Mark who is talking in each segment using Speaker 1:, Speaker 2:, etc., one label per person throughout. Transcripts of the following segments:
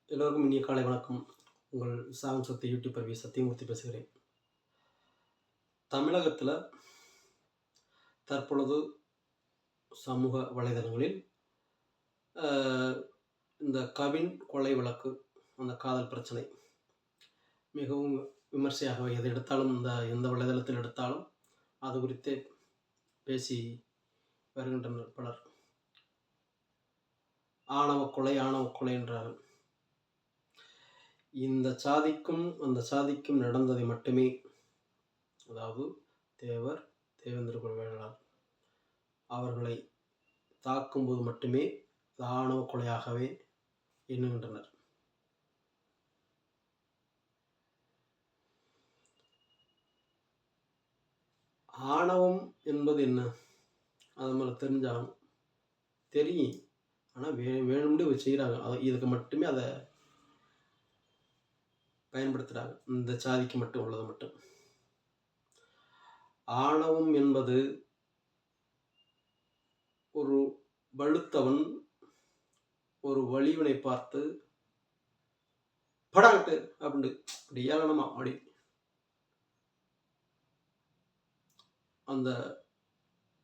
Speaker 1: எல்லோருக்கும் இனிய காலை வணக்கம். உங்கள் சாகம் சக்தி யூடியூபர் சத்தியமூர்த்தி பேசுகிறேன். தமிழகத்தில் தற்பொழுது சமூக வலைதளங்களில் இந்த கவின் கொலை வழக்கு, அந்த காதல் பிரச்சனை மிகவும் விமர்சையாக எது எடுத்தாலும் எந்த வலைதளத்தில் எடுத்தாலும் அது குறித்தே பேசி வருகின்றனர் பலர். ஆணவ கொலை என்றார்கள். இந்த சாதிக்கும் அந்த சாதிக்கும் நடந்ததை மட்டுமே, அதாவது தேவேந்திர குல வேளாளர் அவர்களை தாக்கும்போது மட்டுமே ஆணவ கொலையாகவே எண்ணுகின்றனர். ஆணவம் என்பது என்ன? அது மேலே தெரிஞ்சாலும் தெரியும், ஆனால் வேணும்னு செய்கிறாங்க. இதுக்கு மட்டுமே அதை பயன்படுத்துகிறாங்க, இந்த சாதிக்கு மட்டும் உள்ளது மட்டும். ஆணவம் என்பது ஒரு வலுத்தவன் ஒரு வலிவனை பார்த்து படாட்டு அப்படின்னு அப்படி ஏளனமா அப்படி அந்த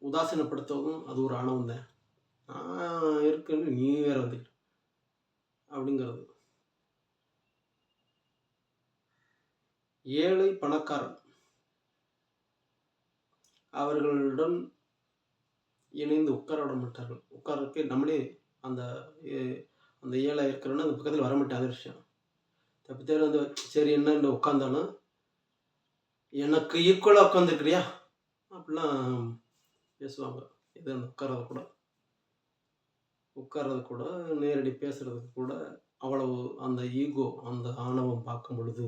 Speaker 1: உதாசீனப்படுத்தவும் அது ஒரு ஆணவம் தான். இருக்குன்னு நீ வேற வந்து அப்படிங்கிறது. ஏழை பணக்காரன் அவர்களுடன் இணைந்து உட்கார விட மாட்டார்கள். உட்காரಕ್ಕೆ நம்மளே அந்த ஏழை இருக்கிறோன்னா அந்த பக்கத்தில் வரமாட்டேன். அது விஷயம் தப்பி தேவை வந்து சரி என்னன்னு உட்காந்தாலும் எனக்கு ஈக்குவலாக உட்காந்துருக்கிறியா அப்படிலாம் பேசுவாங்க. இது அந்த உட்கார்றது கூட நேரடி பேசுறதுக்கு கூட அவ்வளவு அந்த ஈகோ, அந்த ஆணவம் பார்க்கும் பொழுது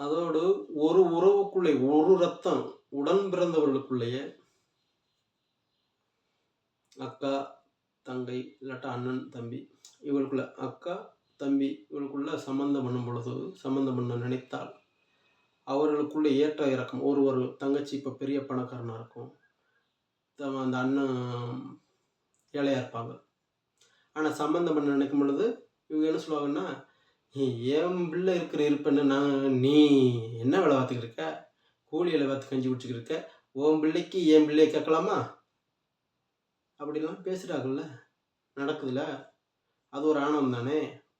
Speaker 1: அதோடு ஒரு உறவுக்குள்ளே ஒரு ரத்தம் உடன் பிறந்தவர்களுக்குள்ளேயே அக்கா தங்கை இல்லாட்டா அண்ணன் தம்பி இவளுக்குள்ள அக்கா தம்பி இவளுக்குள்ள சம்பந்தம் பண்ணும் பொழுது, சம்பந்தம் பண்ண நினைத்தால் அவர்களுக்குள்ள ஏற்ற இறக்கம். ஒரு தங்கச்சி இப்போ பெரிய பணக்காரனாக இருக்கும், அந்த அண்ணன் ஏழையாக இருப்பாங்க. ஆனால் சம்பந்தம் பண்ண நினைக்கும் பொழுது இவங்க என்ன சொல்லுவாங்கன்னா, என் பிள்ளை இருக்கிற இருப்பேன்னு நீ என்ன வேலை பார்த்துக்கிட்டு இருக்க, கூலி வேலை பார்த்து கஞ்சி குடிச்சிக்கிட்டு இருக்க, உன் பிள்ளைக்கு என் பிள்ளையை கேட்கலாமா அப்படிலாம் பேசுகிறாங்கல்ல, நடக்குதுல்ல. அது ஒரு ஆணவம் தானே.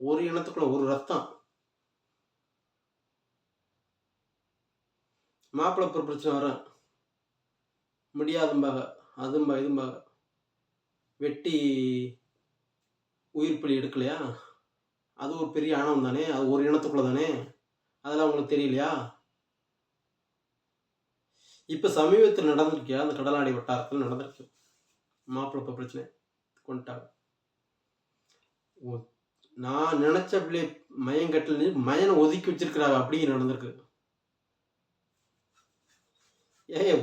Speaker 1: ஒரு இனத்துக்குள்ள ஒரு ரத்தம். மாப்பிள்ளை பிரச்சனை வர முடியாதும்பாக, இதும்பாக வெட்டி உயிர் பலி எடுக்கலையா, அது ஒரு பெரிய ஆணவம் தானே. அது ஒரு இனத்துக்குள்ள தானே. அதெல்லாம் உங்களுக்கு தெரியலையா? இப்போ சமீபத்தில் நடந்திருக்கியா, அந்த கடலாடி வட்டாரத்தில் நடந்திருக்கு. மாப்பிள்ளை பிரச்சனை கொண்டுட்டாங்க. நான் நினைச்ச பிள்ளை மயங்கட்டில் மயனை ஒதுக்கி வச்சிருக்கிறாங்க, அப்படியே நடந்திருக்கு.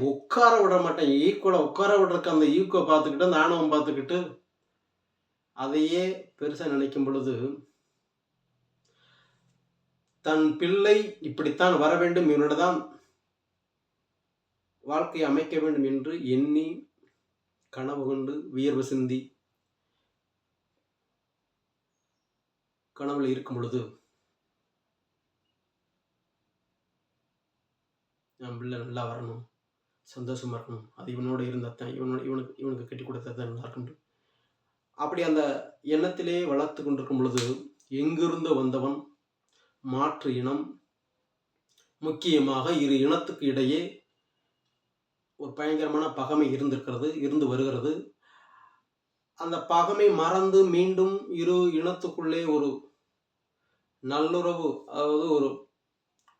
Speaker 1: உட்கார விட மாட்டேன், ஈக்குவலாக உட்கார விடுறதுக்கு அந்த ஈக்குவை பார்த்துக்கிட்டு அந்த ஆணவம் பார்த்துக்கிட்டு அதையே பெருசாக நினைக்கும் பொழுது, தன் பிள்ளை இப்படித்தான் வர வேண்டும், இவனிடதான் வாழ்க்கையை அமைக்க வேண்டும் என்று எண்ணி கனவு கொண்டு வியர்வு சிந்தி கனவுல இருக்கும் பொழுது, என் பிள்ளை நல்லா வரணும், சந்தோஷமா இருக்கணும், அது இவனோட இருந்தாத்தான் இவனுக்கு கட்டி கொடுத்தா நல்லா இருக்கணும், அப்படி அந்த எண்ணத்திலே வளர்த்து கொண்டிருக்கும் பொழுது, எங்கிருந்து வந்தவன் மாற்று இனம், முக்கியமாக இரு இனத்துக்கு இடையே ஒரு பயங்கரமான பகைமை இருந்து வருகிறது. அந்த பகைமை மறந்து மீண்டும் இரு இனத்துக்குள்ளே ஒரு நல்லுறவு, அதாவது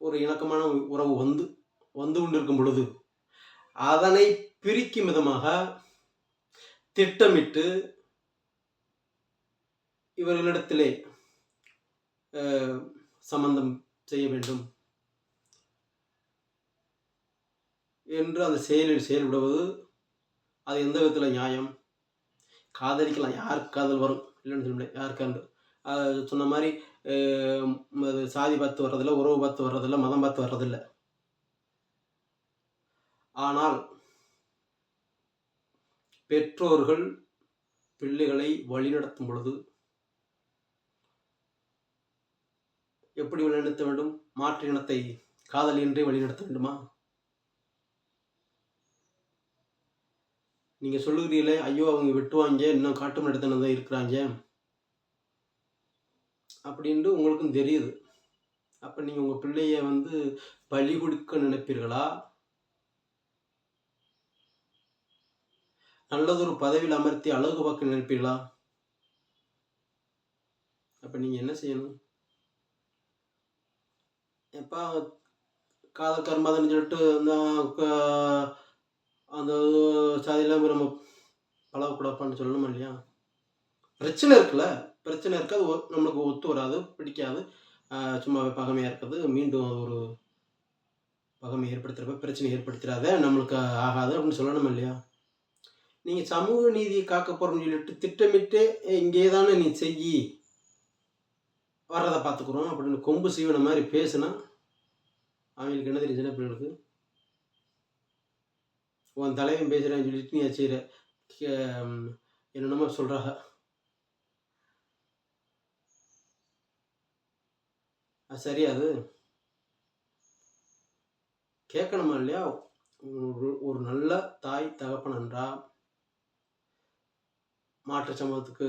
Speaker 1: ஒரு இணக்கமான உறவு வந்து கொண்டிருக்கும் பொழுது, அதனை பிரிக்கும் விதமாக திட்டமிட்டு இவர்களிடத்திலே சம்பந்தம் செய்ய வேண்டும் என்று அந்த செயல்படுவது, அது எந்த விதத்தில் நியாயம்? காதலிக்கலாம், யாருக்கு காதல் வரும் இல்லைன்னு சொல்ல முடியாது. யாருக்காண்டு சொன்ன மாதிரி அது சாதி பார்த்து வர்றதில்லை, உறவு பார்த்து வர்றதில்லை, மதம் பார்த்து வர்றதில்லை. ஆனால் பெற்றோர்கள் பிள்ளைகளை வழிநடத்தும் பொழுது எப்படி வழிநடத்த வேண்டும்? மாற்று இனத்தை காதல் என்றே வழிநடத்த வேண்டுமா? நீங்க சொல்லுகிறீர்களே, ஐயோ அவங்க வெட்டுவாங்க, இன்னும் காட்டு மிராண்டித்தனம் தான் இருக்கிறாங்க அப்படின்ட்டு உங்களுக்கும் தெரியுது. அப்ப நீங்க உங்க பிள்ளைய பலி கொடுக்க நினைப்பீர்களா? நல்லதொரு பதவியில் அமர்த்தி அழகு பார்க்க நினைப்பீர்களா? அப்ப நீங்க என்ன செய்யணும்? எப்பா காதல் கர்மாதன்னு சொல்லிட்டு அந்த சாதியெல்லாம் நம்ம பழகக்கூடாதுன்னு சொல்லணுமா இல்லையா? பிரச்சனை இருக்குல்ல, பிரச்சனை இருக்கு. அது நம்மளுக்கு ஒத்து வராது, பிடிக்காது. சும்மாவே பகைமையா இருக்குது. மீண்டும் அது ஒரு பகைமை ஏற்படுத்துறப்ப பிரச்சனை ஏற்படுத்திடாத, நம்மளுக்கு ஆகாது அப்படின்னு சொல்லணுமா இல்லையா? நீங்க சமூக நீதியை காக்க போறோம்னு சொல்லிட்டு திட்டமிட்டு இங்கே தானே நீ செய்யி, வர்றதை பார்த்துக்குறோம் அப்படின்னு கொம்பு சீவன மாதிரி பேசுனா அவங்களுக்கு என்ன தெரியும்? சின்ன பிள்ளைகளுக்கு உன் தலைவன் பேசுகிறேன்னு சொல்லிட்டு நீ செய்கிற என்னென்னமோ சொல்கிறாங்க. அது சரியா? அது கேட்கணுமா இல்லையா? ஒரு நல்ல தாய் தகப்பன் என்றா மாற்று சமூகத்துக்கு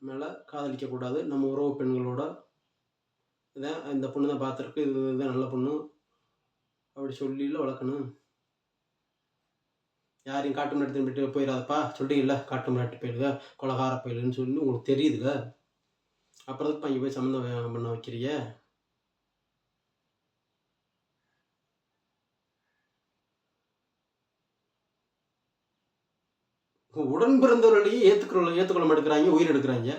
Speaker 1: மேலே காதலிக்கக்கூடாது. நம்ம உறவு பெண்களோட இதான் இந்த பொண்ணு தான் பார்த்துருக்கு, இதுதான் நல்ல பொண்ணு அப்படி சொல்லியில் வளர்க்கணும். யாரையும் காட்டு மிராட்டி விட்டு போயிடாதப்பா சொல்லிட்டீங்கல்ல, காட்டு மிராட்டி போயிடுங்க, கொலகார போயிடுன்னு சொல்லி உங்களுக்கு தெரியுதுங்க. அப்புறம் தான் இங்கே போய் சம்மந்தம் பண்ண வைக்கிறீங்க. உடன் பிறந்தவர்களையே ஏற்றுக்கொள்ள மாட்டேங்கிறாங்க, உயிர் எடுக்கிறாங்க.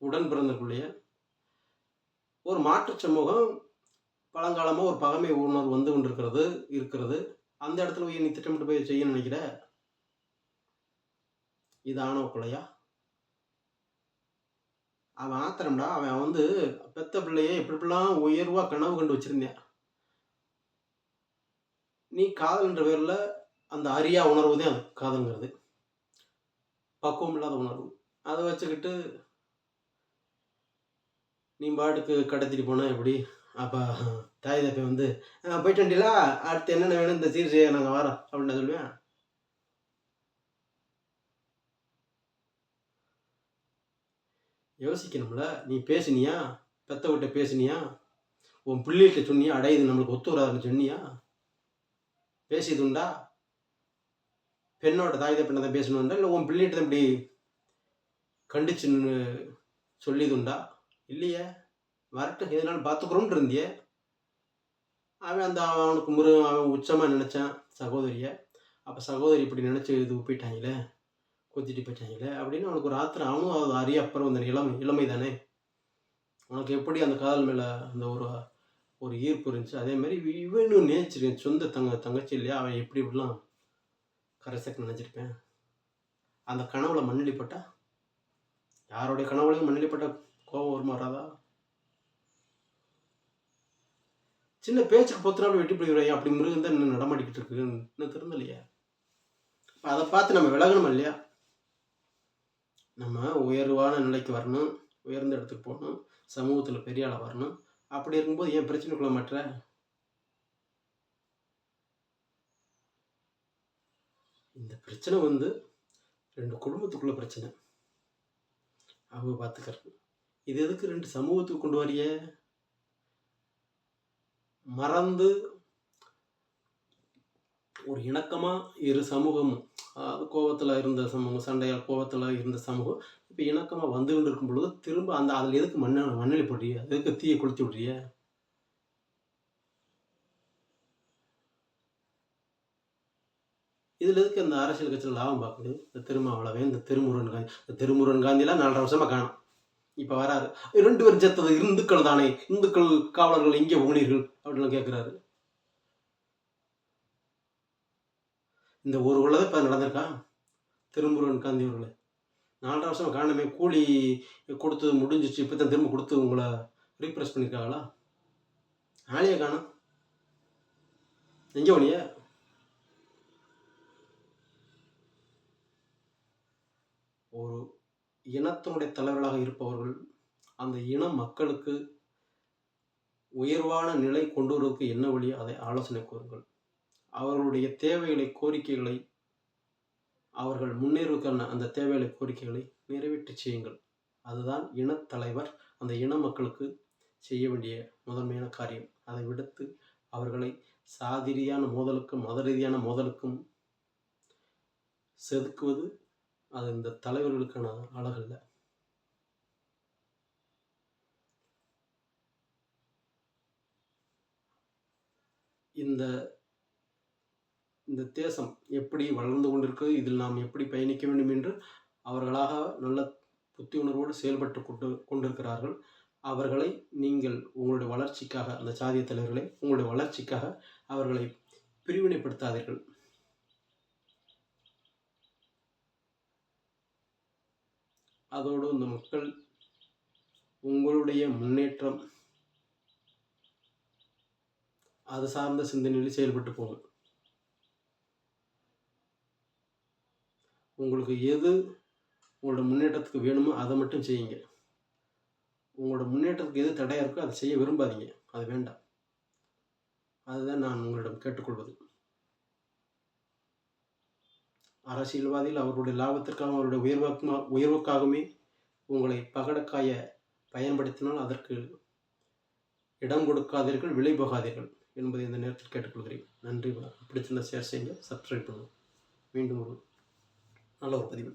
Speaker 1: உடன் பிறந்தவர்களையே ஒரு மாற்று சமூகம் பழங்காலமாக ஒரு பகைமை உணர்வு வந்து கொண்டிருக்கிறது இருக்கிறது. அந்த இடத்துல நீ திட்டமிட்டு போய் செய்ய நினைக்கிற, இது ஆணவ கொலையா? அவன் ஆத்திரம்டா. அவன் பெத்த பிள்ளையே எப்படிலாம் உயர்வா கனவு கண்டு வச்சிருந்தேன். நீ காதல்ன்ற பேர்ல அந்த அறியா உணர்வு தான் அது காதல்ங்கிறது, பக்குவம் இல்லாத உணர்வு. அதை வச்சுக்கிட்டு நீ பாட்டுக்கு கடத்திட்டு போனா எப்படி? அப்போ தாய் தப்பை போயிட்டு வண்டிலா, அடுத்து என்னென்ன வேணும் இந்த சீர் செய்ய நாங்கள் வரோம் அப்படின்னு நான் சொல்லுவேன். யோசிக்கணும்ல. நீ பேசுனியா? பெத்தவகிட்ட பேசுனியா? உன் பிள்ளைகிட்ட சொன்னியா? அடையுது நம்மளுக்கு ஒத்து வராதுன்னு சொன்னியா? பேசியதுண்டா? பெண்ணோட தாய் தப்பனை தான் பேசணுண்டா, இல்லை உன் பிள்ளைகிட்ட தான் இப்படி கண்டிச்சுன்னு சொல்லியதுண்டா? இல்லையே. வரட்டும், எதனாலும் பார்த்துக்குறோம்னு இருந்தியே. அவன் அவனுக்கு அவன் உச்சமாக நினச்சான் சகோதரியை. அப்போ சகோதரி இப்படி நினச்சி இது போயிட்டாங்களே, கொத்திட்டு போயிட்டாங்களே அப்படின்னு அவனுக்கு ஒரு ஆத்திரம். அவனும் அது அறியப்புறம் அந்த இளமை தானே. உனக்கு எப்படி அந்த காதல் மேலே அந்த ஒரு ஈர்ப்பு இருந்துச்சு, அதே மாதிரி இவனும் நேசிச்சிருக்கேன். சொந்த தங்கச்சி இல்லையா? அவன் எப்படி இப்படிலாம் கரைசக்கு நினச்சிருப்பேன். அந்த கனவுல மண்ணடிப்பட்டா, யாருடைய கனவுலையும் மண்ணடிப்பட்ட கோபம் வருமா வராதா? சின்ன பேச்சுக்கு பொத்துனாலும் வெட்டி பிடிக்கிறாங்க. அப்படி மிருகம் தான் இன்னும் நடமாடிக்கிட்டு இருக்கு, இன்னும் திருந்தலையா? அதை பார்த்து நம்ம விலகணும் இல்லையா? நம்ம உயர்வான நிலைக்கு வரணும், உயர்ந்த இடத்துக்கு போகணும், சமூகத்தில் பெரிய ஆளாக வரணும். அப்படி இருக்கும்போது ஏன் பிரச்சனைக்குள்ள மாற்ற? இந்த பிரச்சனை 2 குடும்பத்துக்குள்ள பிரச்சனை, அவங்க பார்த்துக்கிறது. இது எதுக்கு 2 சமூகத்துக்கு கொண்டு வரிய? மறந்து ஒரு இணக்கமாக இரு சமூகமும், அது கோபத்தில் இருந்த சமூகம், சண்டையால் கோபத்தில் இருந்த சமூகம் இப்போ இணக்கமாக வந்து கொண்டு இருக்கும் பொழுது திரும்ப அதில் எதுக்கு மண்ணெளி போடுறிய? எதுக்கு தீயை கொளுத்தி விடுறிய? இதில் எதுக்கு அந்த அரசியல் கட்சியில் லாபம் பார்க்குது? இந்த திருமாவளவன், இந்த திருமுருகன் காந்திலாம் 4.5 வருஷமாக காணும். இப்போ வராரு, 2 பேரும் செத்தது இந்துக்கள் தானே, இந்துக்கள் காவலர்கள் எங்கே போனீர்கள் அப்படின்லாம் கேட்குறாரு. இந்த ஒரு உள்ளதை இப்போ நடந்திருக்கா? திருமுருகன் காந்தி அவர்கள் 4.5 வருஷம் காரணமே, கூலி கொடுத்து முடிஞ்சிச்சு, இப்போ தான் திரும்ப கொடுத்து உங்களை ரீப்ரெஸ் பண்ணியிருக்காங்களா? ஆளையே காணும். எங்கே போனிய? ஒரு இனத்தினுடைய தலைவர்களாக இருப்பவர்கள் அந்த இன மக்களுக்கு உயர்வான நிலை கொண்டு வருவதற்கு என்ன வழி, அதை ஆலோசனை கூறுங்கள். அவர்களுடைய தேவைகளை, கோரிக்கைகளை, அவர்கள் முன்னேறுவதற்கான அந்த தேவைகளை, கோரிக்கைகளை நிறைவேற்றி செய்யுங்கள். அதுதான் இனத்தலைவர் அந்த இன மக்களுக்கு செய்ய வேண்டிய முதன்மையான காரியம். அதை விடுத்து அவர்களை சாதி ரீதியான மோதலுக்கும் மத ரீதியான மோதலுக்கும் செதுக்குவது அது இந்த தலைவர்களுக்கான அழகல்ல. இந்த இந்த தேசம் எப்படி வளர்ந்து கொண்டிருக்கிறது, இதில் நாம் எப்படி பயணிக்க வேண்டும் என்று அவர்களாக நல்ல புத்தி உணர்வோடு செயல்பட்டு கொண்டிருக்கிறார்கள். அவர்களை நீங்கள் உங்களுடைய வளர்ச்சிக்காக, அந்த சாதிய தலைவர்களை உங்களுடைய வளர்ச்சிக்காக அவர்களை பிரிவினைப்படுத்தாதீர்கள். அதோடு இந்த மக்கள் உங்களுடைய முன்னேற்றம் அது சார்ந்த சிந்தனையில் செயல்பட்டு போகும். உங்களுக்கு எது உங்களோட முன்னேற்றத்துக்கு வேணுமோ அதை மட்டும் செய்யுங்க. உங்களோட முன்னேற்றத்துக்கு எது தடையாக இருக்கோ அதை செய்ய விரும்பாதீங்க. அது வேண்டாம். அதுதான் நான் உங்களிடம் கேட்டுக்கொள்வது. அரசியல்வாதிகள் அவர்களுடைய லாபத்திற்காக, அவருடைய உயர்வுக்காகவே உங்களை பகடக்காய பயன்படுத்தினால் அதற்கு இடம் கொடுக்காதீர்கள், விலை போகாதீர்கள் என்பதை இந்த நேரத்தில் கேட்டுக்கொள்கிறேன். நன்றி. பிடிச்சிருந்த ஷேர் செய்யுங்க, சப்ஸ்கிரைப் பண்ணுங்கள். மீண்டும் ஒரு நல்ல ஒரு பதிவு.